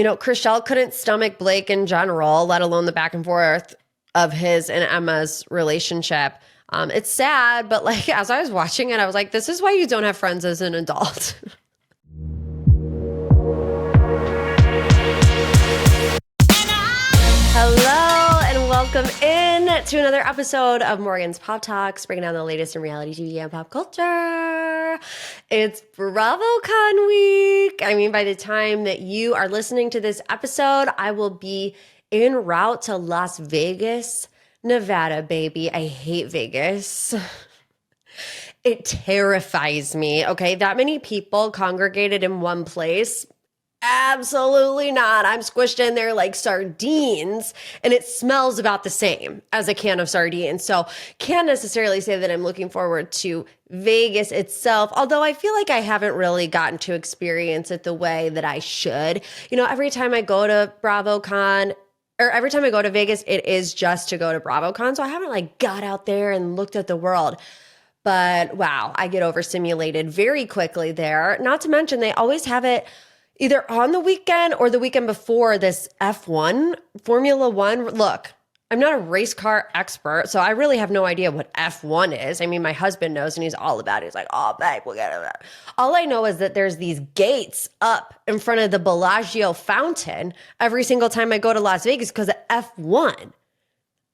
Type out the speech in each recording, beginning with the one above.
Chrishell couldn't stomach Blake in general, let alone the back and forth of his and Emma's relationship. It's sad, but like as I was watching it, I was like, this is why you don't have friends as an adult. Hello and welcome in to another episode of Morgan's Pop Talks, breaking down the latest in reality TV and pop culture. It's BravoCon week. I mean, by the time that you are listening to this episode, I will be en route to Las Vegas, Nevada, baby. I hate Vegas. It terrifies me, okay? That many people congregated in one place. Absolutely not. I'm squished in there like sardines, and it smells about the same as a can of sardines. So can't necessarily say that I'm looking forward to Vegas itself, although I feel like I haven't really gotten to experience it the way that I should. Every time I go to BravoCon, or every time I go to Vegas, it is just to go to BravoCon. So I haven't got out there and looked at the world. But wow, I get overstimulated very quickly there. Not to mention they always have it either on the weekend or the weekend before this F1, Formula One. Look, I'm not a race car expert, so I really have no idea what F1 is. I mean, my husband knows, and he's all about it. He's like, oh, babe, we'll get it. All I know is that there's these gates up in front of the Bellagio fountain every single time I go to Las Vegas because of F1.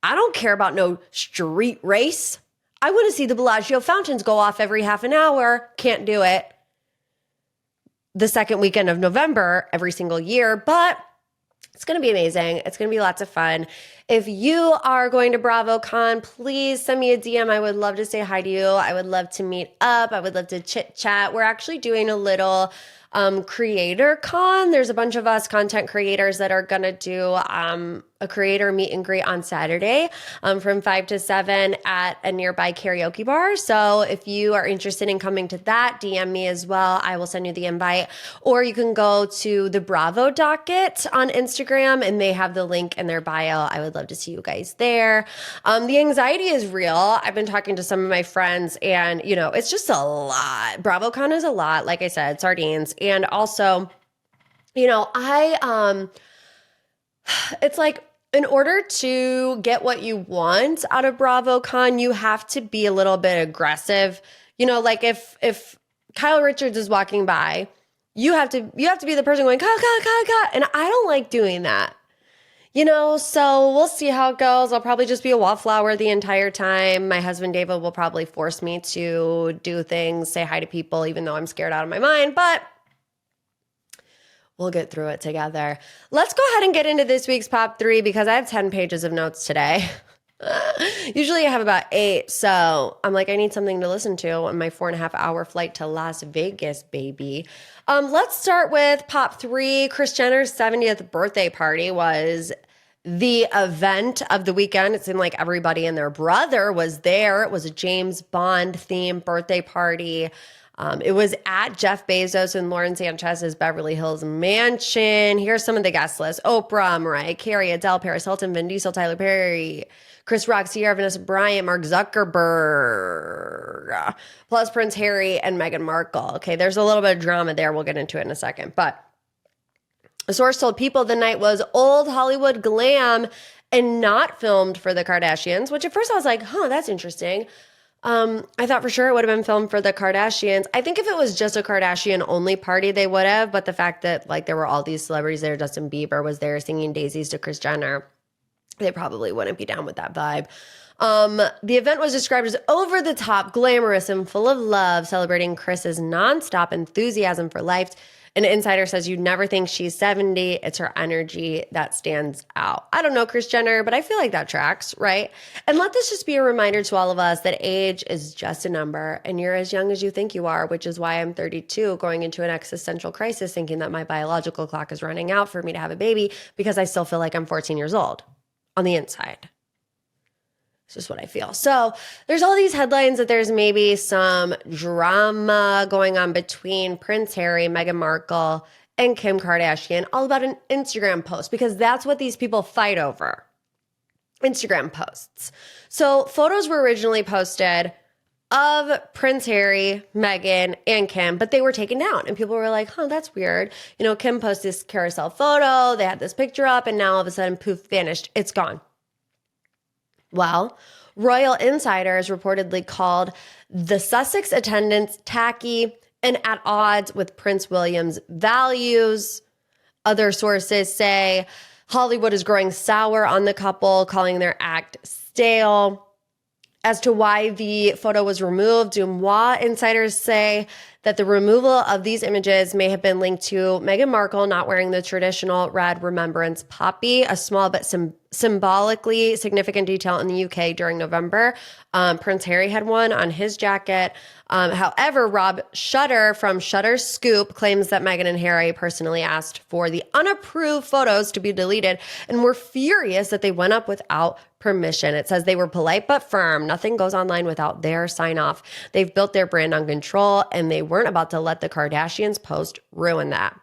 I don't care about no street race. I want to see the Bellagio fountains go off every half an hour. Can't do it the second weekend of November every single year, but it's going to be amazing. It's going to be lots of fun. If you are going to BravoCon, please send me a DM. I would love to say hi to you. I would love to meet up. I would love to chit chat. We're actually doing a little creator con. There's a bunch of us content creators that are going to do a creator meet and greet on Saturday from 5 to 7 at a nearby karaoke bar. So if you are interested in coming to that, DM me as well. I will send you the invite. Or you can go to the Bravo docket on Instagram and they have the link in their bio. I would love to see you guys there. The anxiety is real. I've been talking to some of my friends and, it's just a lot. BravoCon is a lot. Like I said, sardines. And also, it's like in order to get what you want out of BravoCon, you have to be a little bit aggressive. Like if Kyle Richards is walking by, you have to be the person going, ka, and I don't like doing that. So we'll see how it goes. I'll probably just be a wallflower the entire time. My husband, David, will probably force me to do things, say hi to people, even though I'm scared out of my mind, but we'll get through it together. Let's go ahead and get into this week's Pop 3 because I have 10 pages of notes today. Usually I have about 8, so I'm like, I need something to listen to on my 4.5-hour flight to Las Vegas, baby. Let's start with Pop 3. Kris Jenner's 70th birthday party was the event of the weekend. It seemed like everybody and their brother was there. It was a James Bond-themed birthday party. It was at Jeff Bezos and Lauren Sanchez's Beverly Hills mansion. Here's some of the guest lists: Oprah, Mariah Carey, Adele, Paris Hilton, Vin Diesel, Tyler Perry, Chris Rock, Sierra, Vanessa Bryant, Mark Zuckerberg, plus Prince Harry and Meghan Markle. Okay, there's a little bit of drama there. We'll get into it in a second. But a source told People the night was old Hollywood glam and not filmed for the Kardashians, which at first I was like, that's interesting. I thought for sure it would have been filmed for the Kardashians. I think if it was just a Kardashian-only party, they would have. But the fact that there were all these celebrities there, Justin Bieber was there singing daisies to Kris Jenner, they probably wouldn't be down with that vibe. The event was described as over-the-top, glamorous, and full of love, celebrating Kris's nonstop enthusiasm for life. An insider says you'd never think she's 70. It's her energy that stands out. I don't know Kris Jenner, but I feel like that tracks, right? And let this just be a reminder to all of us that age is just a number and you're as young as you think you are, which is why I'm 32 going into an existential crisis thinking that my biological clock is running out for me to have a baby because I still feel like I'm 14 years old on the inside. It's just what I feel. So there's all these headlines that there's maybe some drama going on between Prince Harry, Meghan Markle, and Kim Kardashian, all about an Instagram post, because that's what these people fight over. Instagram posts. So photos were originally posted of Prince Harry, Meghan, and Kim, but they were taken down. And people were like, huh, that's weird. You know, Kim posted this carousel photo, they had this picture up, and now all of a sudden, poof, vanished. It's gone. Well, royal insiders reportedly called the Sussex attendance tacky and at odds with Prince William's values. Other sources say Hollywood is growing sour on the couple, calling their act stale. As to why the photo was removed, Dumois insiders say that the removal of these images may have been linked to Meghan Markle not wearing the traditional red remembrance poppy, a small but symbolically significant detail in the UK during November. Prince Harry had one on his jacket. However, Rob Shutter from Shutter Scoop claims that Meghan and Harry personally asked for the unapproved photos to be deleted and were furious that they went up without permission. It says they were polite but firm. Nothing goes online without their sign off. They've built their brand on control and they weren't about to let the Kardashians post ruin that.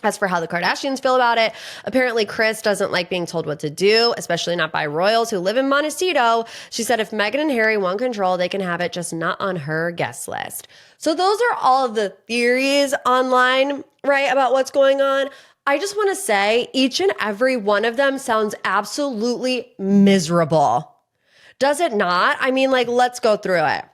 As for how the Kardashians feel about it, apparently Kris doesn't like being told what to do, especially not by royals who live in Montecito. She said if Meghan and Harry want control, they can have it, just not on her guest list. So those are all of the theories online, right, about what's going on. I just want to say each and every one of them sounds absolutely miserable. Does it not? I mean, like, let's go through it.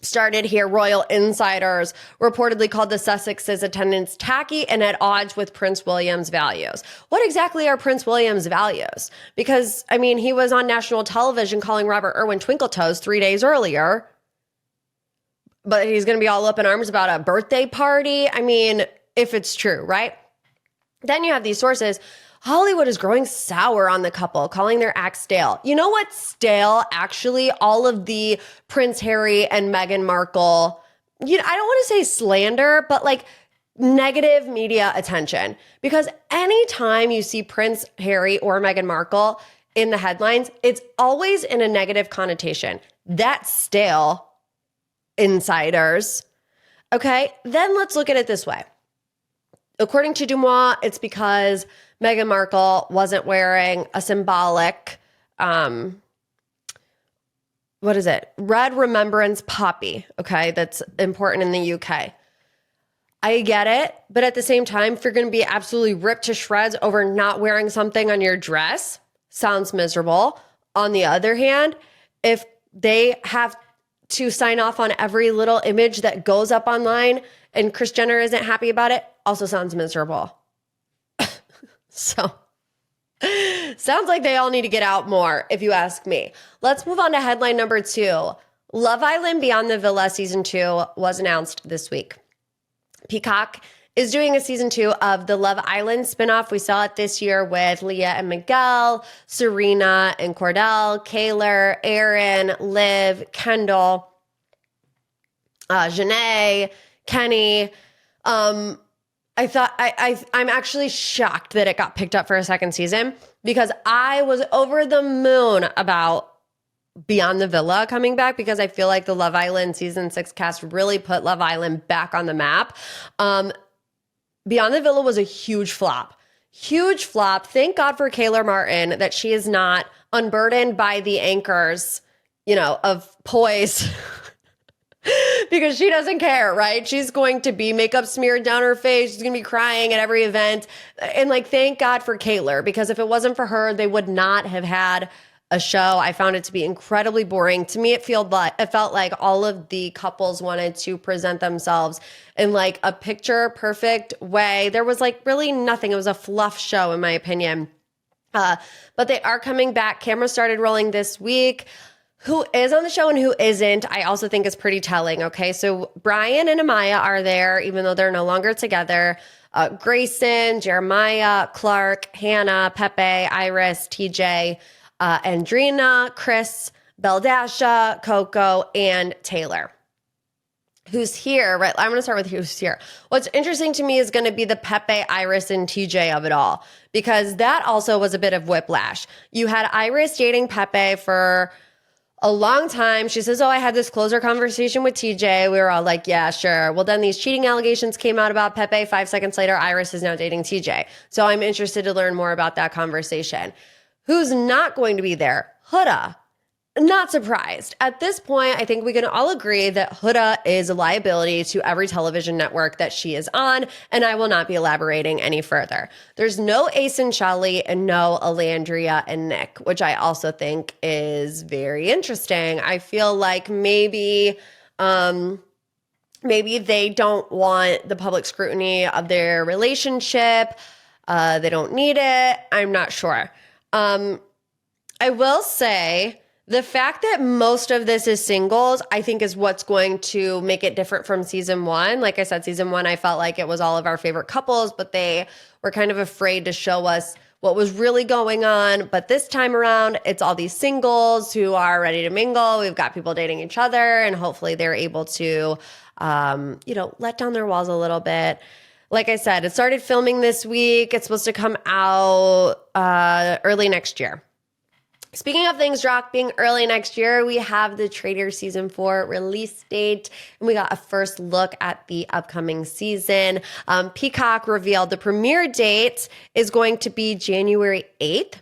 Started here, royal insiders reportedly called the Sussex's attendance tacky and at odds with Prince William's values. What exactly are Prince William's values? Because, I mean, he was on national television calling Robert Irwin twinkle toes 3 days earlier, but he's going to be all up in arms about a birthday party. I mean, if it's true, right? Then you have these sources. Hollywood is growing sour on the couple, calling their act stale. You know what's stale, actually? All of the Prince Harry and Meghan Markle, I don't want to say slander, but like negative media attention. Because anytime you see Prince Harry or Meghan Markle in the headlines, it's always in a negative connotation. That's stale, insiders. Okay, then let's look at it this way. According to Dumois, it's because Meghan Markle wasn't wearing a symbolic, red remembrance poppy, okay, that's important in the UK. I get it, but at the same time, if you're going to be absolutely ripped to shreds over not wearing something on your dress, sounds miserable. On the other hand, if they have to sign off on every little image that goes up online and Kris Jenner isn't happy about it, also sounds miserable. So, sounds like they all need to get out more, if you ask me. Let's move on to headline number 2. Love Island Beyond the Villa Season 2 was announced this week. Peacock is doing a Season 2 of the Love Island spinoff. We saw it this year with Leah and Miguel, Serena and Cordell, Kaylor, Aaron, Liv, Kendall, Janae, Kenny. I'm actually shocked that it got picked up for a second season because I was over the moon about Beyond the Villa coming back because I feel like the Love Island Season 6 cast really put Love Island back on the map. Beyond the Villa was a huge flop. Huge flop. Thank God for Kaylor Martin that she is not unburdened by the anchors, of Poise. Because she doesn't care, right? She's going to be makeup smeared down her face. She's going to be crying at every event. And thank God for Kaylor, because if it wasn't for her, they would not have had a show. I found it to be incredibly boring. To me, it felt like all of the couples wanted to present themselves in a picture perfect way. There was really nothing. It was a fluff show, in my opinion. But they are coming back. Camera started rolling this week. Who is on the show and who isn't, I also think is pretty telling, okay? So Brian and Amaya are there, even though they're no longer together. Grayson, Jeremiah, Clark, Hannah, Pepe, Iris, TJ, Andrina, Chris, Beldasha, Coco, and Taylor. Who's here, right? I'm going to start with who's here. What's interesting to me is going to be the Pepe, Iris, and TJ of it all, because that also was a bit of whiplash. You had Iris dating Pepe for a long time. She says, I had this closer conversation with TJ. We were all like, yeah, sure. Well, then these cheating allegations came out about Pepe. 5 seconds later, Iris is now dating TJ. So I'm interested to learn more about that conversation. Who's not going to be there? Huda. Not surprised. At this point, I think we can all agree that Huda is a liability to every television network that she is on, and I will not be elaborating any further. There's no Ace and Shelley and no Alandria and Nick, which I also think is very interesting. I feel like maybe they don't want the public scrutiny of their relationship. They don't need it. I'm not sure. I will say the fact that most of this is singles, I think is what's going to make it different from season one. Like I said, season one, I felt like it was all of our favorite couples, but they were kind of afraid to show us what was really going on. But this time around, it's all these singles who are ready to mingle. We've got people dating each other, and hopefully they're able to, let down their walls a little bit. Like I said, it started filming this week. It's supposed to come out early next year. Speaking of things dropping early next year, we have the Traitors season 4 release date, and we got a first look at the upcoming season. Peacock revealed the premiere date is going to be January 8th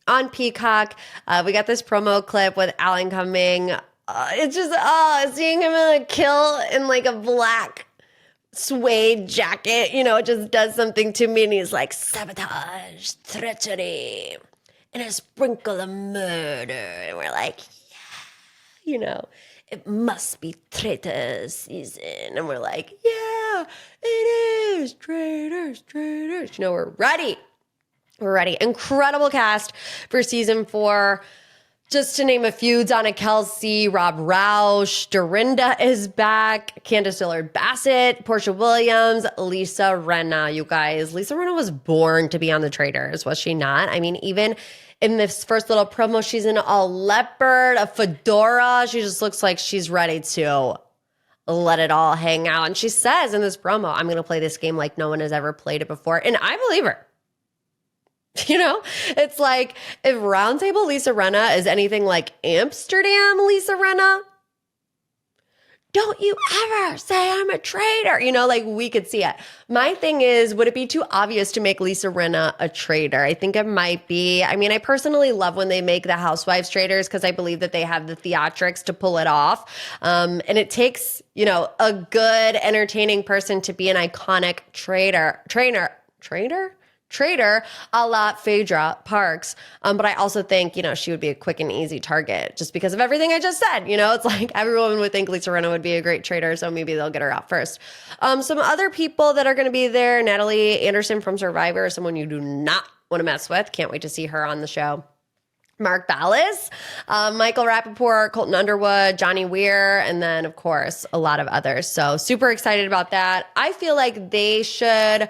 on Peacock. We got this promo clip with Alan coming. It's just, seeing him in a kill in like a black suede jacket, it just does something to me. And he's like, sabotage, treachery, and a sprinkle of murder. And we're like, yeah, it must be Traitors season. And we're like, yeah, it is. Traitors. We're ready. We're ready. Incredible cast for season 4. Just to name a few, Donna Kelce, Rob Roush, Dorinda is back, Candiace Dillard Bassett, Porsha Williams, Lisa Rinna. You guys, Lisa Rinna was born to be on the Traitors, was she not? I mean, even in this first little promo, she's in all leopard, a fedora. She just looks like she's ready to let it all hang out. And she says in this promo, I'm going to play this game like no one has ever played it before. And I believe her. It's like if Roundtable Lisa Rinna is anything like Amsterdam Lisa Rinna, don't you ever say I'm a traitor. We could see it. My thing is, would it be too obvious to make Lisa Rinna a traitor? I think it might be. I mean, I personally love when they make the housewives traitors because I believe that they have the theatrics to pull it off. And it takes, a good, entertaining person to be an iconic traitor a la Phaedra Parks. But I also think, she would be a quick and easy target just because of everything I just said. It's like everyone would think Lisa Rinna would be a great traitor, so maybe they'll get her out first. Some other people that are going to be there, Natalie Anderson from Survivor, someone you do not want to mess with. Can't wait to see her on the show. Mark Ballas, Michael Rapaport, Colton Underwood, Johnny Weir, and then, of course, a lot of others. So super excited about that. I feel like they should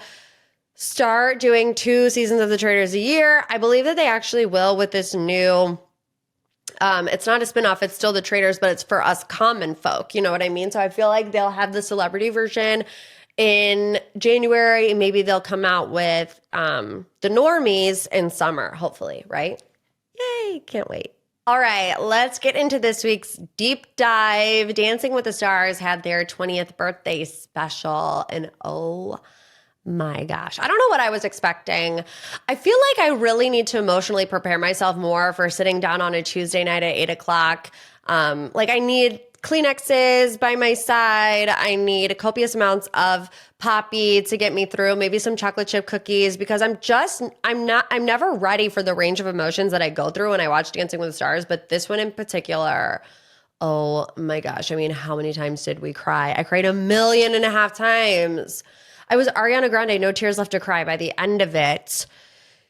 start doing 2 seasons of the Traitors a year. I believe that they actually will with this new, it's not a spinoff, it's still the Traitors, but it's for us common folk. You know what I mean? So I feel like they'll have the celebrity version in January. Maybe they'll come out with the normies in summer, hopefully, right? Yay, can't wait. All right, let's get into this week's deep dive. Dancing with the Stars had their 20th birthday special, and oh my gosh, I don't know what I was expecting. I feel like I really need to emotionally prepare myself more for sitting down on a Tuesday night at 8 o'clock. I need Kleenexes by my side. I need copious amounts of Poppy to get me through, maybe some chocolate chip cookies, because I'm never ready for the range of emotions that I go through when I watch Dancing with the Stars. But this one in particular, oh my gosh. I mean, how many times did we cry? I cried 1.5 million times. I was Ariana Grande, no tears left to cry by the end of it.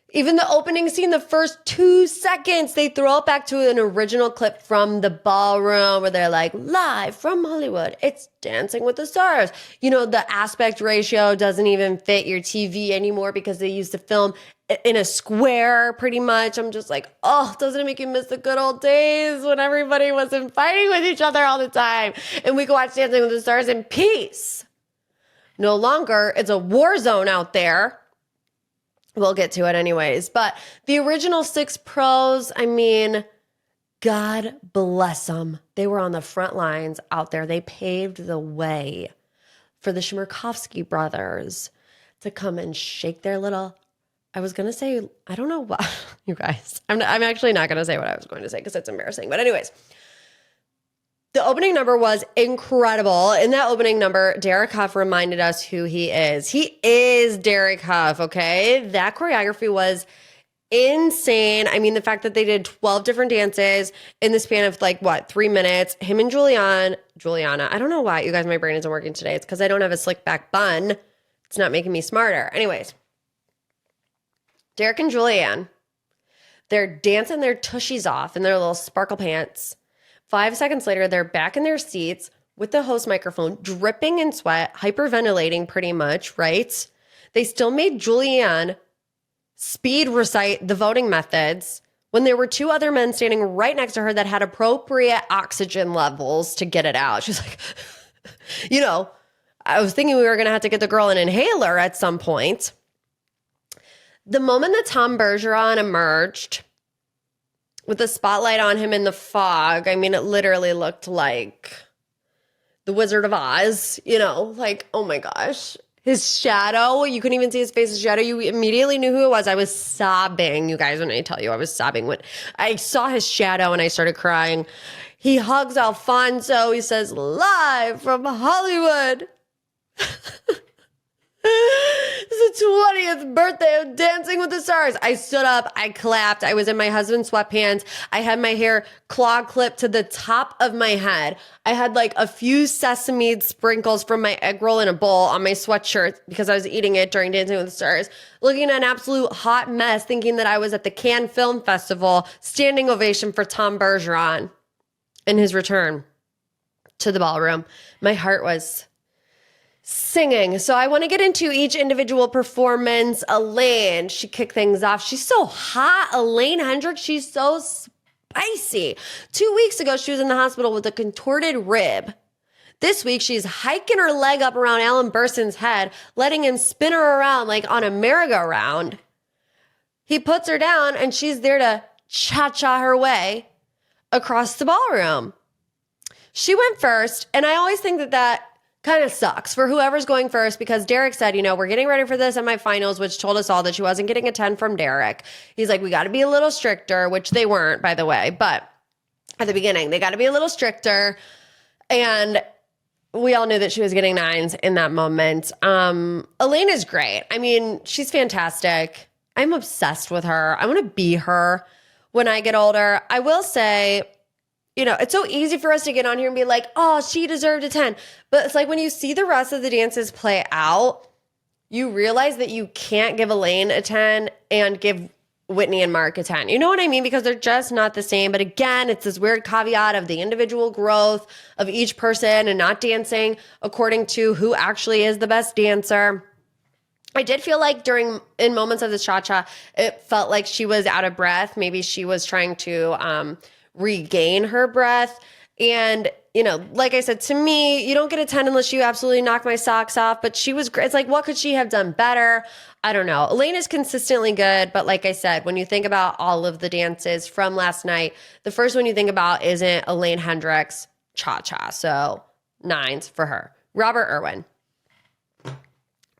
Even the opening scene, the first 2 seconds, they throw it back to an original clip from the ballroom where they're like, live from Hollywood, it's Dancing with the Stars. The aspect ratio doesn't even fit your TV anymore because they used to film in a square pretty much. I'm just like, oh, doesn't it make you miss the good old days when everybody wasn't fighting with each other all the time and we could watch Dancing with the Stars in peace? No longer. It's a war zone out there. We'll get to it anyways. But the original 6 pros, I mean, God bless them. They were on the front lines out there. They paved the way for the Shmerkovsky brothers to come and shake their little, I was going to say, I don't know why. You guys, I'm actually not going to say what I was going to say because it's embarrassing. But anyways, the opening number was incredible. In that opening number, Derek Hough reminded us who he is. He is Derek Hough, okay? That choreography was insane. I mean, the fact that they did 12 different dances in the span of 3 minutes. Him and Julianna. I don't know why, you guys, my brain isn't working today. It's because I don't have a slick back bun. It's not making me smarter. Anyways, Derek and Julianne, they're dancing their tushies off in their little sparkle pants. 5 seconds later, they're back in their seats with the host microphone, dripping in sweat, hyperventilating pretty much, right? They still made Julianne speed recite the voting methods when there were 2 other men standing right next to her that had appropriate oxygen levels to get it out. She's like, I was thinking we were going to have to get the girl an inhaler at some point. The moment that Tom Bergeron emerged with the spotlight on him in the fog, I mean, it literally looked like the Wizard of Oz, oh my gosh. His shadow, you couldn't even see his face, his shadow. You immediately knew who it was. I was sobbing, you guys, when I tell you I was sobbing. When I saw his shadow and I started crying. He hugs Alfonso. He says, live from Hollywood. It's the 20th birthday of Dancing with the Stars. I stood up. I clapped. I was in my husband's sweatpants. I had my hair claw clipped to the top of my head. I had a few sesame sprinkles from my egg roll in a bowl on my sweatshirt because I was eating it during Dancing with the Stars. Looking at an absolute hot mess, thinking that I was at the Cannes Film Festival. Standing ovation for Tom Bergeron in his return to the ballroom. My heart was singing. So I want to get into each individual performance. Elaine, she kicked things off. She's so hot. Elaine Hendricks, she's so spicy. 2 weeks ago, she was in the hospital with a contorted rib. This week, she's hiking her leg up around Alan Burson's head, letting him spin her around like on a merry-go-round. He puts her down, and she's there to cha-cha her way across the ballroom. She went first, and I always think that kind of sucks for whoever's going first because Derek said, we're getting ready for this semifinals, which told us all that she wasn't getting a 10 from Derek. He's like, we got to be a little stricter, which they weren't, by the way. But at the beginning, they got to be a little stricter. And we all knew that she was getting 9s in that moment. Elaine is great. I mean, she's fantastic. I'm obsessed with her. I want to be her when I get older. I will say, it's so easy for us to get on here and be like, oh, she deserved a 10. But it's like when you see the rest of the dances play out, you realize that you can't give Elaine a 10 and give Witney and Mark a 10. You know what I mean? Because they're just not the same. But again, it's this weird caveat of the individual growth of each person and not dancing according to who actually is the best dancer. I did feel like in moments of the cha-cha, it felt like she was out of breath. Maybe she was trying to regain her breath. And, like I said, to me, you don't get a 10 unless you absolutely knock my socks off. But she was great. It's like, what could she have done better? I don't know. Elaine is consistently good. But like I said, when you think about all of the dances from last night, the first one you think about isn't Elaine Hendricks' cha-cha. So 9s for her. Robert Irwin.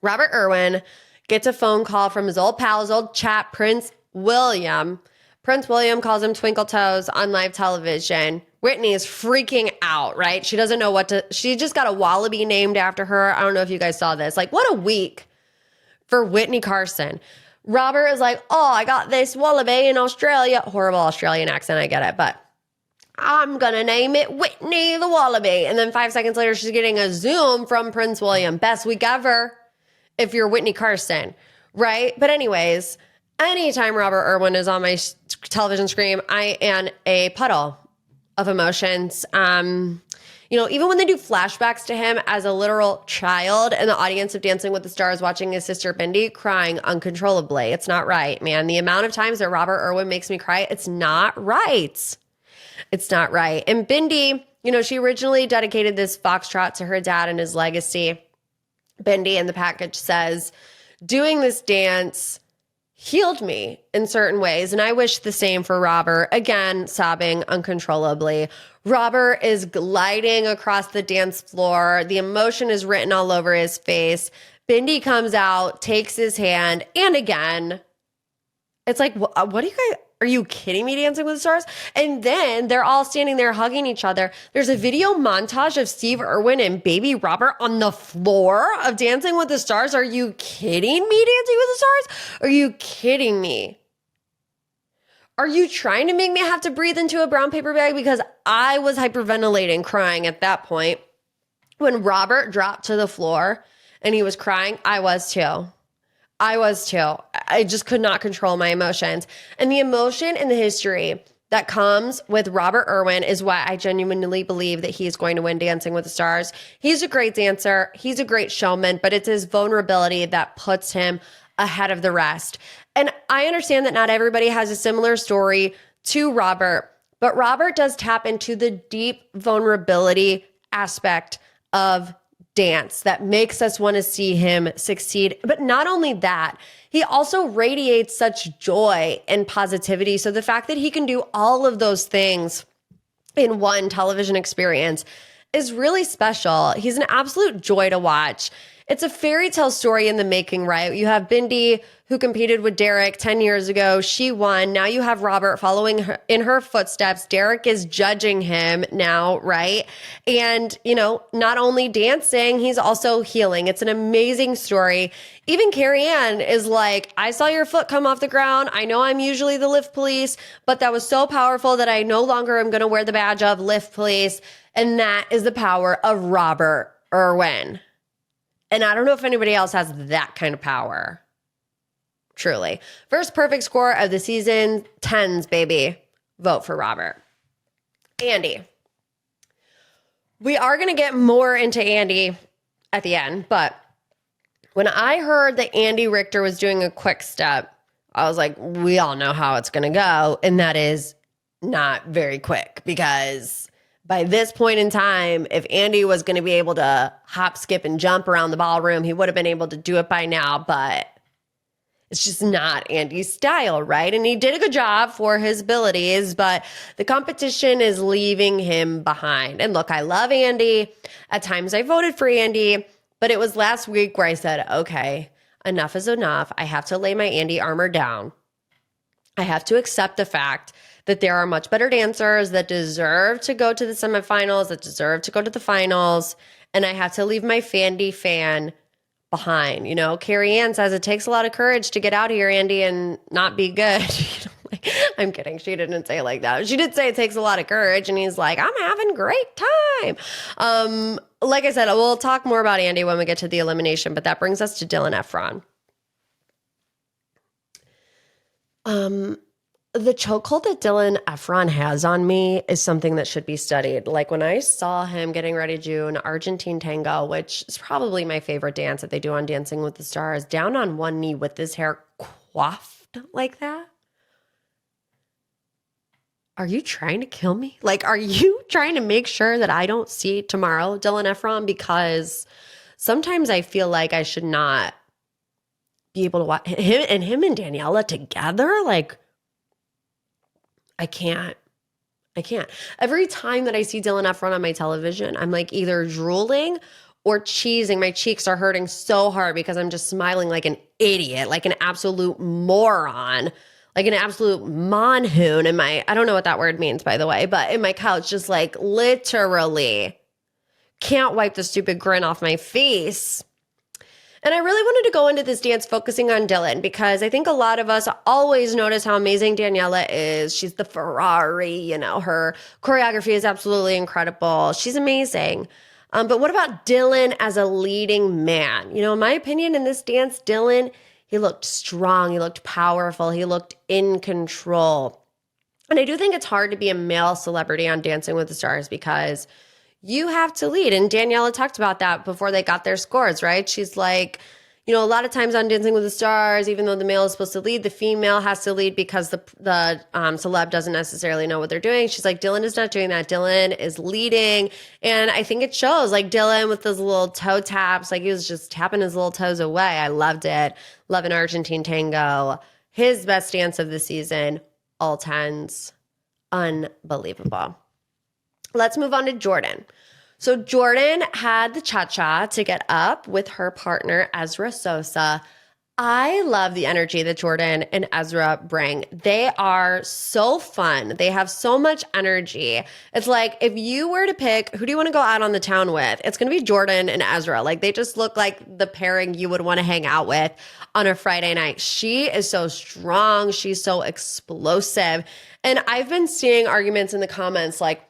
Robert Irwin gets a phone call from his old pal, his old chap, Prince William. Prince William calls him Twinkle Toes on live television. Witney is freaking out, right? She doesn't know she just got a wallaby named after her. I don't know if you guys saw this. What a week for Witney Carson. Robert is like, oh, I got this wallaby in Australia. Horrible Australian accent, I get it. But I'm going to name it Witney the Wallaby. And then 5 seconds later, she's getting a Zoom from Prince William. Best week ever if you're Witney Carson, right? But anyways, anytime Robert Irwin is on my television screen, I am a puddle of emotions. Even when they do flashbacks to him as a literal child in the audience of Dancing with the Stars watching his sister Bindi crying uncontrollably. It's not right, man. The amount of times that Robert Irwin makes me cry, it's not right. It's not right. And Bindi, she originally dedicated this foxtrot to her dad and his legacy. Bindi in the package says, doing this dance healed me in certain ways. And I wish the same for Robert. Again, sobbing uncontrollably. Robert is gliding across the dance floor. The emotion is written all over his face. Bindi comes out, takes his hand, and again, It's like, what are you guys, are you kidding me, Dancing with the Stars? And then they're all standing there hugging each other. There's a video montage of Steve Irwin and baby Robert on the floor of Dancing with the Stars. Are you kidding me, Dancing with the Stars? Are you kidding me? Are you trying to make me have to breathe into a brown paper bag? Because I was hyperventilating, crying at that point. When Robert dropped to the floor and he was crying, I was too. I just could not control my emotions. And the emotion and the history that comes with Robert Irwin is why I genuinely believe that he's going to win Dancing with the Stars. He's a great dancer. He's a great showman, but it's his vulnerability that puts him ahead of the rest. And I understand that not everybody has a similar story to Robert, but Robert does tap into the deep vulnerability aspect of dance that makes us want to see him succeed. But not only that, he also radiates such joy and positivity. So the fact that he can do all of those things in one television experience is really special. He's an absolute joy to watch. It's a fairy tale story in the making, right? You have Bindi, who competed with Derek 10 years ago. She won. Now you have Robert following her in her footsteps. Derek is judging him now, right? And, you know, not only dancing, he's also healing. It's an amazing story. Even Carrie Ann is like, I saw your foot come off the ground. I know I'm usually the lift police, but that was so powerful that I no longer am going to wear the badge of lift police. And that is the power of Robert Irwin. And I don't know if anybody else has that kind of power. Truly. First perfect score of the season, 10s, baby. Vote for Robert. Andy. We are going to get more into Andy at the end, but when I heard that Andy Richter was doing a quick step, I was like, we all know how it's going to go. And that is not very quick, because by this point in time, if Andy was going to be able to hop, skip, and jump around the ballroom, he would have been able to do it by now, but it's just not Andy's style, right? And he did a good job for his abilities, but the competition is leaving him behind. And look, I love Andy. At times I voted for Andy, but it was last week where I said, okay, enough is enough. I have to lay my Andy armor down. I have to accept the fact that there are much better dancers that deserve to go to the semifinals, that deserve to go to the finals, and I have to leave my Fandy fan behind. You know, Carrie Ann says it takes a lot of courage to get out here, Andy, and not be good. I'm kidding. She didn't say it like that. She did say it takes a lot of courage, and he's like, I'm having a great time. Like I said, we'll talk more about Andy when we get to the elimination, but that brings us to Dylan Efron. The chokehold that Dylan Efron has on me is something that should be studied. Like when I saw him getting ready to do an Argentine tango, which is probably my favorite dance that they do on Dancing with the Stars, down on one knee with his hair coiffed like that. Are you trying to kill me? Like, are you trying to make sure that I don't see tomorrow, Dylan Efron? Because sometimes I feel like I should not be able to watch him and Daniella together. Like, I can't. Every time that I see Dylan Efron on my television, I'm like either drooling or cheesing. My cheeks are hurting so hard because I'm just smiling like an idiot, like an absolute moron, like an absolute monhoon in my, I don't know what that word means, by the way, but in my couch, just like literally can't wipe the stupid grin off my face. And I really wanted to go into this dance focusing on Dylan because I think a lot of us always notice how amazing Daniella is. She's the Ferrari, you know, her choreography is absolutely incredible. She's amazing. But what about Dylan as a leading man? You know, in my opinion, in this dance, Dylan, he looked strong, he looked powerful, he looked in control. And I do think it's hard to be a male celebrity on Dancing with the Stars because you have to lead. And Daniella talked about that before they got their scores, right? She's like, you know, a lot of times on Dancing with the Stars, even though the male is supposed to lead, the female has to lead because the celeb doesn't necessarily know what they're doing. She's like, Dylan is not doing that. Dylan is leading. And I think it shows, like Dylan with those little toe taps, like he was just tapping his little toes away. I loved it. Love an Argentine tango. His best dance of the season, all 10s. Unbelievable. Let's move on to Jordan. So Jordan had the cha-cha to get up with her partner, Ezra Sosa. I love the energy that Jordan and Ezra bring. They are so fun. They have so much energy. It's like if you were to pick who do you want to go out on the town with, it's going to be Jordan and Ezra. Like they just look like the pairing you would want to hang out with on a Friday night. She is so strong. She's so explosive. And I've been seeing arguments in the comments like,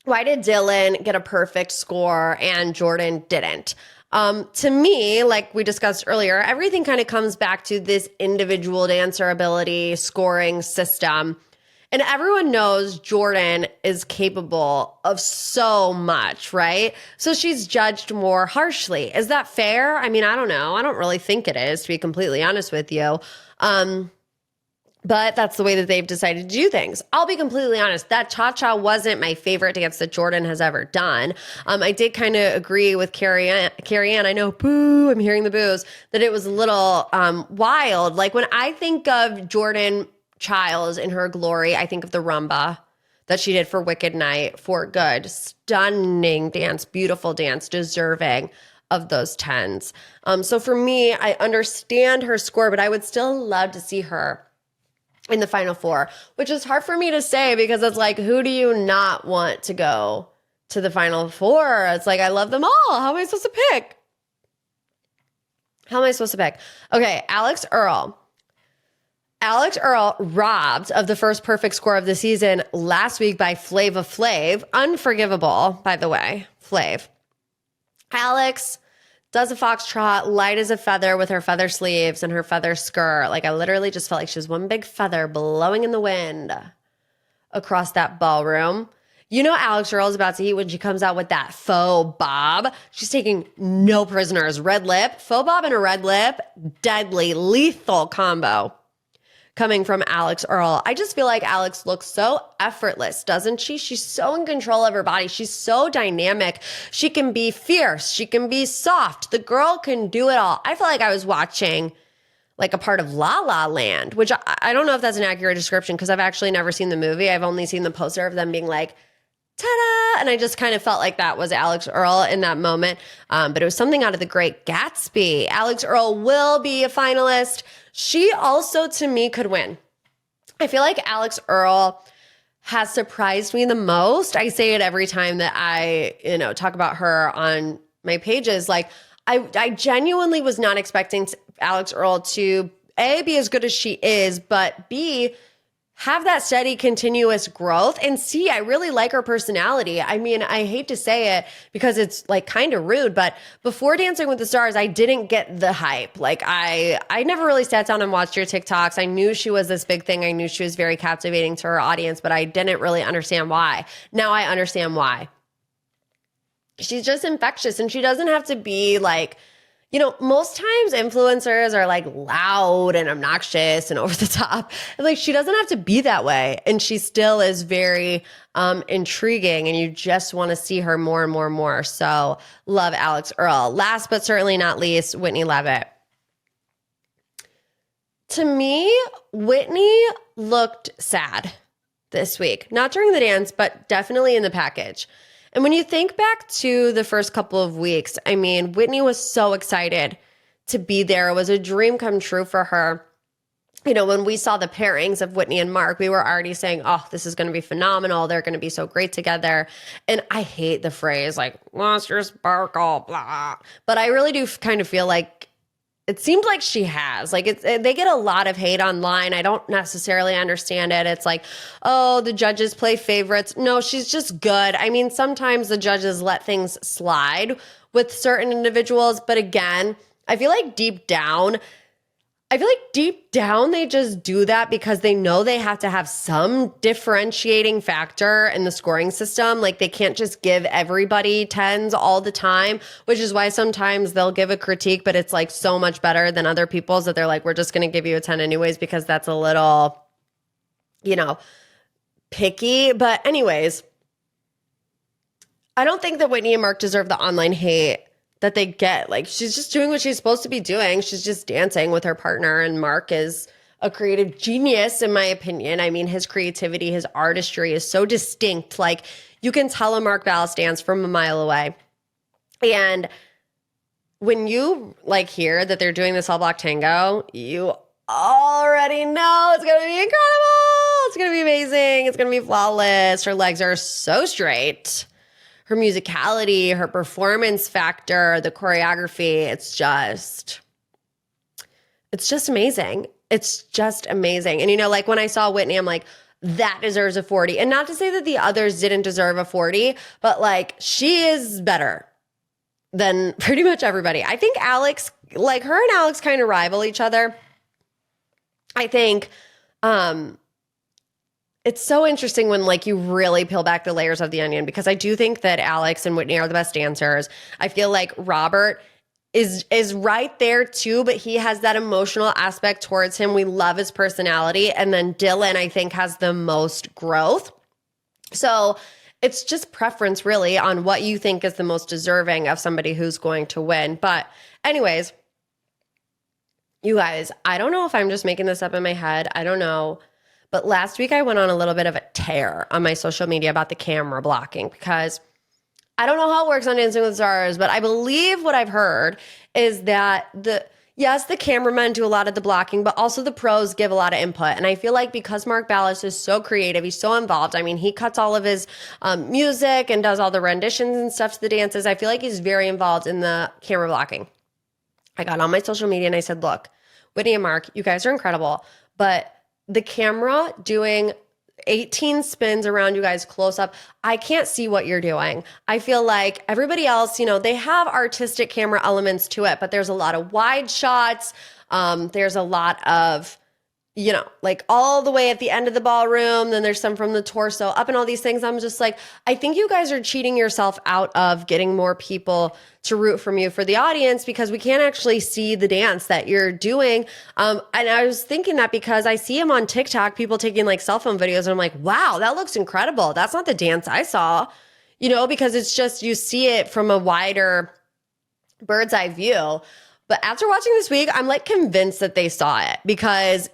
why did Dylan get a perfect score and Jordan didn't? To me, like we discussed earlier, everything kind of comes back to this individual dancer ability scoring system. And everyone knows Jordan is capable of so much, right? So she's judged more harshly. Is that fair? I mean, I don't know. I don't really think it is, to be completely honest with you. But that's the way that they've decided to do things. I'll be completely honest. That cha-cha wasn't my favorite dance that Jordan has ever done. I did kind of agree with Carrie Ann. I know, boo, I'm hearing the boos, that it was a little wild. Like when I think of Jordan Childs in her glory, I think of the rumba that she did for Wicked Night, for Good. Stunning dance, beautiful dance, deserving of those 10s. So for me, I understand her score, but I would still love to see her in the Final Four, which is hard for me to say because it's like, who do you not want to go to the Final Four? It's like, I love them all. How am I supposed to pick? Okay, Alex Earle. Alex Earle robbed of the first perfect score of the season last week by Flava Flav. Unforgivable, by the way, Flav. Alex does a foxtrot, light as a feather with her feather sleeves and her feather skirt. Like I literally just felt like she was one big feather blowing in the wind across that ballroom. You know Alex Earle is about to eat when she comes out with that faux bob. She's taking no prisoners. Red lip, faux bob and a red lip, deadly, lethal combo coming from Alex Earle. I just feel like Alex looks so effortless, doesn't she? She's so in control of her body. She's so dynamic. She can be fierce. She can be soft. The girl can do it all. I feel like I was watching like a part of La La Land, which I don't know if that's an accurate description because I've actually never seen the movie. I've only seen the poster of them being like, ta-da! And I just kind of felt like that was Alex Earle in that moment. But it was something out of The Great Gatsby. Alex Earle will be a finalist. She also, to me, could win. I feel like Alex Earle has surprised me the most. I say it every time that I, talk about her on my pages. Like, I genuinely was not expecting Alex Earle to, A, be as good as she is, but B, have that steady, continuous growth. And C, I really like her personality. I mean, I hate to say it because it's like kind of rude, but before Dancing with the Stars, I didn't get the hype. Like I never really sat down and watched her TikToks. I knew she was this big thing. I knew she was very captivating to her audience, but I didn't really understand why. Now I understand why. She's just infectious and she doesn't have to be like, most times influencers are like loud and obnoxious and over the top. And like she doesn't have to be that way. And she still is very intriguing and you just want to see her more and more and more. So love Alex Earle. Last but certainly not least, Whitney Levitt. To me, Whitney looked sad this week. Not during the dance, but definitely in the package. And when you think back to the first couple of weeks, I mean, Whitney was so excited to be there. It was a dream come true for her. When we saw the pairings of Whitney and Mark, we were already saying, oh, this is going to be phenomenal. They're going to be so great together. And I hate the phrase like, lost your sparkle, blah. But I really do kind of feel like it seems like she has. Like they get a lot of hate online. I don't necessarily understand it. It's like, oh, the judges play favorites. No, she's just good. I mean, sometimes the judges let things slide with certain individuals. But again, I feel like deep down, they just do that because they know they have to have some differentiating factor in the scoring system. Like they can't just give everybody 10s all the time, which is why sometimes they'll give a critique, but it's like so much better than other people's that they're like, we're just going to give you a 10 anyways, because that's a little, picky. But anyways, I don't think that Whitney and Mark deserve the online hate that they get. Like she's just doing what she's supposed to be doing. She's just dancing with her partner, and Mark is a creative genius in my opinion. I mean, his creativity, his artistry is so distinct. Like you can tell a Mark Ballas dance from a mile away. And when you like hear that they're doing this all block tango, you already know it's going to be incredible. It's going to be amazing. It's going to be flawless. Her legs are so straight. Her musicality, her performance factor, the choreography, it's just amazing. It's just amazing. And, you know, like when I saw Witney, I'm like, that deserves a 40. And not to say that the others didn't deserve a 40, but like she is better than pretty much everybody. I think Alex, like her and Alex kind of rival each other. I think it's so interesting when like you really peel back the layers of the onion, because I do think that Alex and Witney are the best dancers. I feel like Robert is right there too, but he has that emotional aspect towards him. We love his personality. And then Dylan, I think, has the most growth. So it's just preference really on what you think is the most deserving of somebody who's going to win. But anyways, you guys, I don't know if I'm just making this up in my head. I don't know. But last week I went on a little bit of a tear on my social media about the camera blocking, because I don't know how it works on Dancing with the Stars, but I believe what I've heard is that the cameramen do a lot of the blocking, but also the pros give a lot of input. And I feel like because Mark Ballas is so creative, he's so involved. I mean, he cuts all of his music and does all the renditions and stuff to the dances. I feel like he's very involved in the camera blocking. I got on my social media and I said, look, Witney and Mark, you guys are incredible, but the camera doing 18 spins around you guys close up, I can't see what you're doing. I feel like everybody else, you know, they have artistic camera elements to it, but there's a lot of wide shots. There's a lot of, you know, like all the way at the end of the ballroom. Then there's some from the torso up and all these things. I'm just like, I think you guys are cheating yourself out of getting more people to root from you for the audience, because we can't actually see the dance that you're doing. And I was thinking that because I see him on TikTok, people taking like cell phone videos, and I'm like, wow, that looks incredible. That's not the dance I saw, you know, because it's just, you see it from a wider bird's eye view. But after watching this week, I'm like convinced that they saw it, because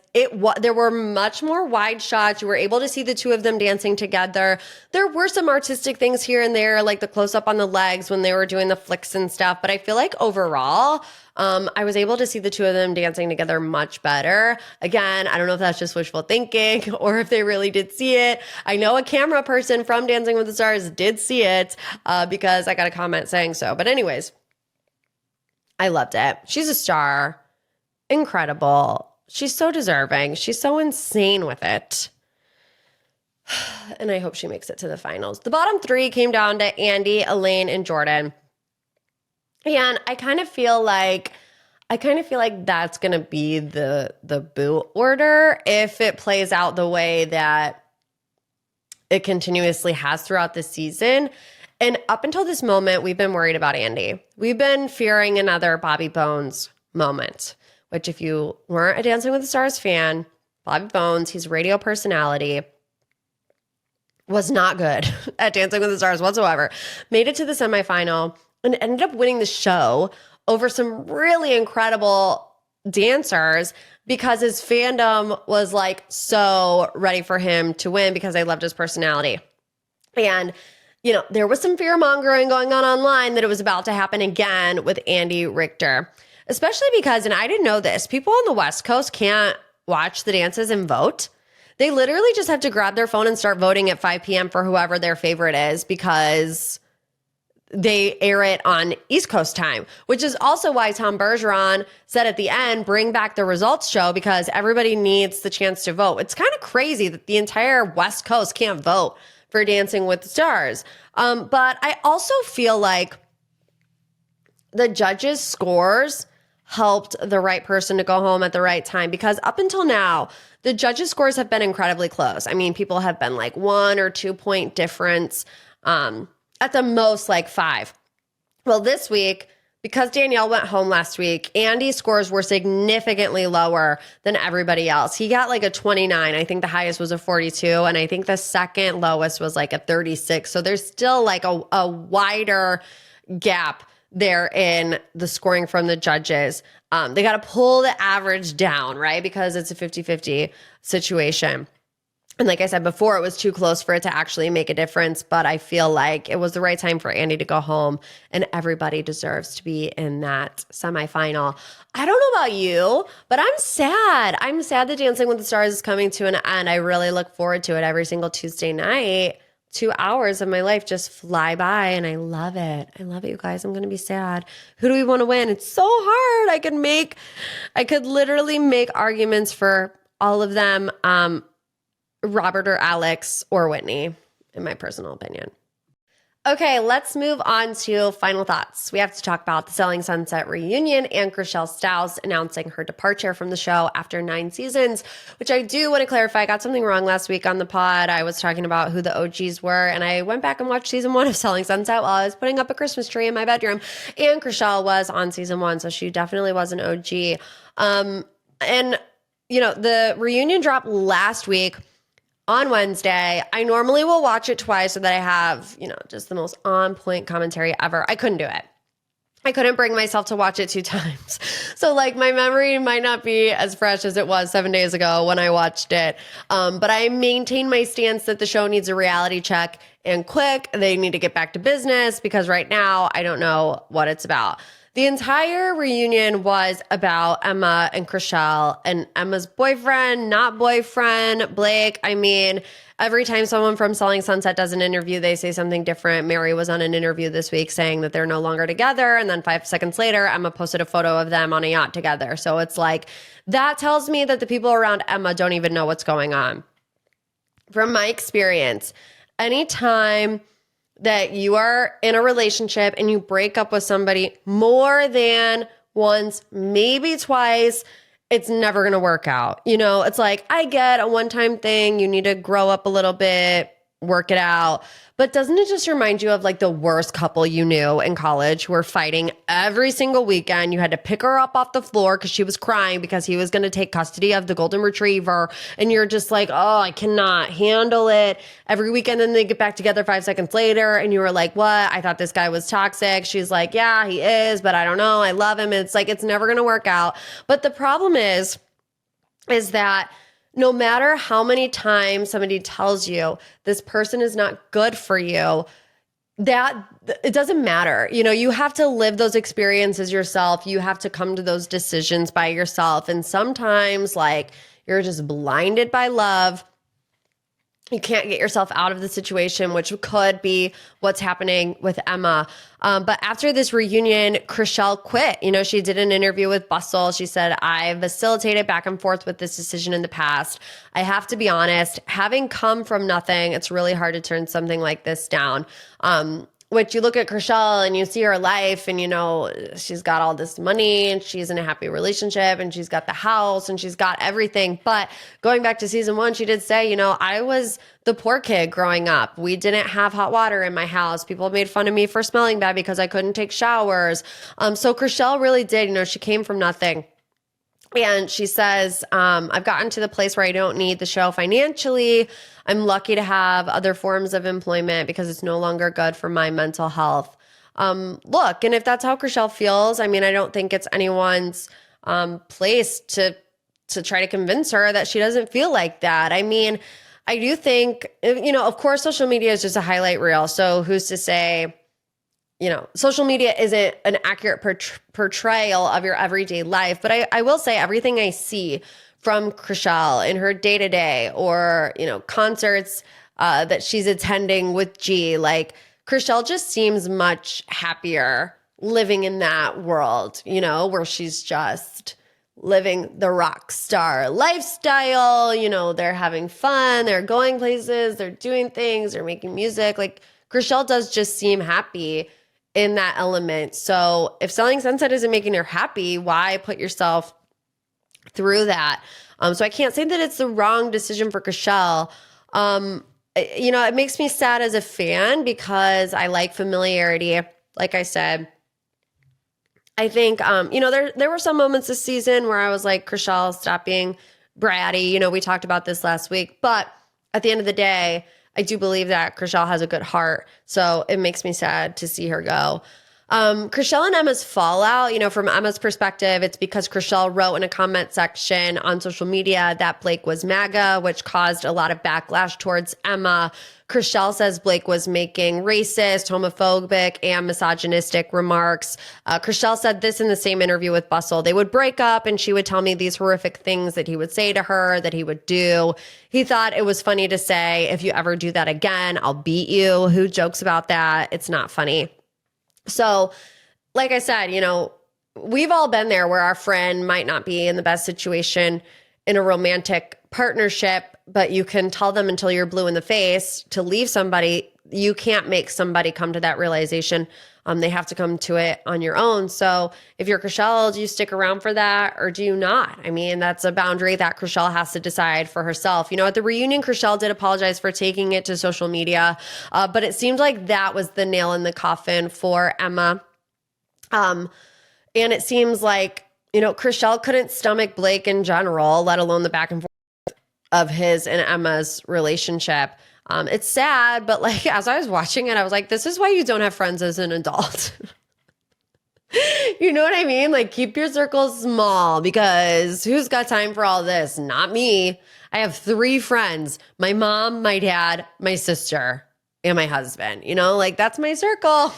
there were much more wide shots. You were able to see the two of them dancing together. There were some artistic things here and there, like the close up on the legs when they were doing the flicks and stuff. But I feel like overall, I was able to see the two of them dancing together much better. Again, I don't know if that's just wishful thinking or if they really did see it. I know a camera person from Dancing with the Stars did see it because I got a comment saying so. But anyways, I loved it. She's a star. Incredible. She's so deserving. She's so insane with it. And I hope she makes it to the finals. The bottom three came down to Andy, Elaine, and Jordan. And I kind of feel like that's going to be the boot order if it plays out the way that it continuously has throughout the season. And up until this moment, we've been worried about Andy. We've been fearing another Bobby Bones moment, which if you weren't a Dancing with the Stars fan, Bobby Bones, he's a radio personality, was not good at Dancing with the Stars whatsoever. Made it to the semifinal and ended up winning the show over some really incredible dancers because his fandom was like so ready for him to win because they loved his personality. And you know, there was some fear mongering going on online that it was about to happen again with Andy Richter, especially because, and I didn't know this, people on the West Coast can't watch the dances and vote. They literally just have to grab their phone and start voting at 5 p.m. for whoever their favorite is because they air it on East Coast time, which is also why Tom Bergeron said at the end, bring back the results show because everybody needs the chance to vote. It's kind of crazy that the entire West Coast can't vote for Dancing with the Stars. But I also feel like the judges' scores helped the right person to go home at the right time, because up until now, the judges' scores have been incredibly close. I mean, people have been like 1 or 2 point difference, at the most like 5. Well, this week, because Danielle went home last week, Andy's scores were significantly lower than everybody else. He got like a 29. I think the highest was a 42. And I think the second lowest was like a 36. So there's still like a wider gap there in the scoring from the judges. They got to pull the average down, right? Because it's a 50-50 situation. And like I said before, it was too close for it to actually make a difference. But I feel like it was the right time for Andy to go home, and everybody deserves to be in that semifinal. I don't know about you, but I'm sad. I'm sad that Dancing with the Stars is coming to an end. I really look forward to it every single Tuesday night. 2 hours of my life just fly by, and I love it. I love it, you guys. I'm going to be sad. Who do we want to win? It's so hard. I could literally make arguments for all of them. Robert or Alex or Witney, in my personal opinion. Okay, let's move on to final thoughts. We have to talk about the Selling Sunset reunion and Chrishell Stause announcing her departure from the show after 9 seasons, which I do want to clarify. I got something wrong last week on the pod. I was talking about who the OGs were, and I went back and watched season 1 of Selling Sunset while I was putting up a Christmas tree in my bedroom, and Chrishell was on season 1, so she definitely was an OG. And, you know, the reunion dropped last week on Wednesday. I normally will watch it twice so that I have, you know, just the most on point commentary ever. I couldn't do it. I couldn't bring myself to watch it 2 times. So like my memory might not be as fresh as it was 7 days ago when I watched it. But I maintain my stance that the show needs a reality check and quick. They need to get back to business because right now I don't know what it's about. The entire reunion was about Emma and Chrishell and Emma's boyfriend, not boyfriend, Blake. I mean, every time someone from Selling Sunset does an interview, they say something different. Mary was on an interview this week saying that they're no longer together. And then 5 seconds later, Emma posted a photo of them on a yacht together. So it's like, that tells me that the people around Emma don't even know what's going on. From my experience, anytime that you are in a relationship and you break up with somebody more than once, maybe twice, it's never going to work out. You know, it's like, I get a one-time thing. You need to grow up a little bit, work it out. But doesn't it just remind you of like the worst couple you knew in college who were fighting every single weekend? You had to pick her up off the floor because she was crying because he was going to take custody of the golden retriever. And you're just like, oh, I cannot handle it. Every weekend, then they get back together 5 seconds later. And you were like, what? I thought this guy was toxic. She's like, yeah, he is, but I don't know. I love him. And it's like, it's never going to work out. But the problem is that no matter how many times somebody tells you this person is not good for you, that it doesn't matter. You know, you have to live those experiences yourself. You have to come to those decisions by yourself. And sometimes like you're just blinded by love. You can't get yourself out of the situation, which could be what's happening with Emma. But after this reunion, Chrishell quit. You know, she did an interview with Bustle. She said, I've facilitated back and forth with this decision in the past. I have to be honest, having come from nothing, it's really hard to turn something like this down. Which you look at Chrishell and you see her life and, you know, she's got all this money and she's in a happy relationship and she's got the house and she's got everything. But going back to season 1, she did say, you know, I was the poor kid growing up. We didn't have hot water in my house. People made fun of me for smelling bad because I couldn't take showers. So Chrishell really did, you know, she came from nothing. And she says, I've gotten to the place where I don't need the show financially. I'm lucky to have other forms of employment because it's no longer good for my mental health. Look, and if that's how Chrishell feels, I mean, I don't think it's anyone's place to try to convince her that she doesn't feel like that. I mean, I do think, you know, of course, social media is just a highlight reel. So who's to say, you know, social media isn't an accurate portrayal of your everyday life. But I will say everything I see from Chrishell in her day-to-day or, you know, concerts that she's attending with G, like Chrishell just seems much happier living in that world, you know, where she's just living the rock star lifestyle. You know, they're having fun, they're going places, they're doing things, they're making music. Like Chrishell does just seem happy in that element. So if Selling Sunset isn't making her happy, why put yourself through that? So I can't say that it's the wrong decision for Chrishell. You know, it makes me sad as a fan because I like familiarity. Like I said, I think, you know, there were some moments this season where I was like, Chrishell, stop being bratty. You know, we talked about this last week, but at the end of the day, I do believe that Chrishell has a good heart. So it makes me sad to see her go. Chrishell and Emma's fallout, from Emma's perspective, it's because Chrishell wrote in a comment section on social media that Blake was MAGA, which caused a lot of backlash towards Emma. Chrishell says Blake was making racist, homophobic, and misogynistic remarks. Chrishell said this in the same interview with Bustle. They would break up and she would tell me these horrific things that he would say to her, that he would do. He thought it was funny to say, if you ever do that again, I'll beat you. Who jokes about that? It's not funny. So, like I said, we've all been there where our friend might not be in the best situation in a romantic partnership, but you can tell them until you're blue in the face to leave somebody. You can't make somebody come to that realization. They have to come to it on your own. So if you're Chrishell, do you stick around for that or do you not? I mean, that's a boundary that Chrishell has to decide for herself. At the reunion, Chrishell did apologize for taking it to social media, but it seemed like that was the nail in the coffin for Emma. And it seems like, Chrishell couldn't stomach Blake in general, let alone the back and forth of his and Emma's relationship. It's sad, but as I was watching it, I was like, this is why you don't have friends as an adult. You know what I mean? Keep your circle small because who's got time for all this? Not me. I have 3 friends, my mom, my dad, my sister, and my husband. That's my circle.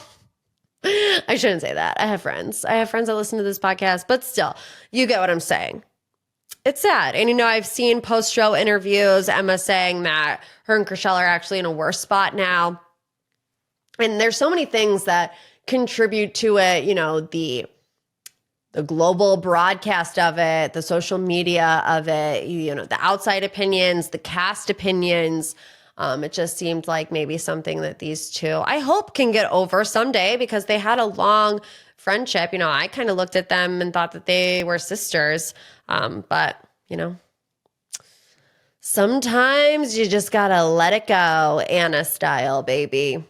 I shouldn't say that. I have friends. I have friends that listen to this podcast, but still, you get what I'm saying. It's sad. And, I've seen post-show interviews, Emma saying that her and Chrishell are actually in a worse spot now. And there's so many things that contribute to it, the global broadcast of it, the social media of it, the outside opinions, the cast opinions. It just seemed like maybe something that these two, I hope, can get over someday because they had a long friendship. I kind of looked at them and thought that they were sisters. But, sometimes you just gotta let it go, Anna style, baby.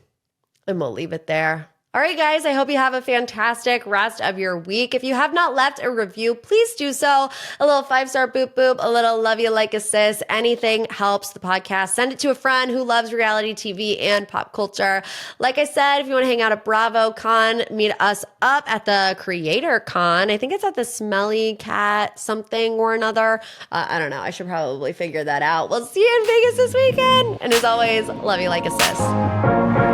And we'll leave it there. All right, guys, I hope you have a fantastic rest of your week. If you have not left a review, please do so. A little 5-star boop boop, a little love you like a sis. Anything helps the podcast. Send it to a friend who loves reality TV and pop culture. Like I said, if you want to hang out at BravoCon, meet us up at the Creator Con. I think it's at the Smelly Cat something or another. I don't know. I should probably figure that out. We'll see you in Vegas this weekend. And as always, love you like a sis.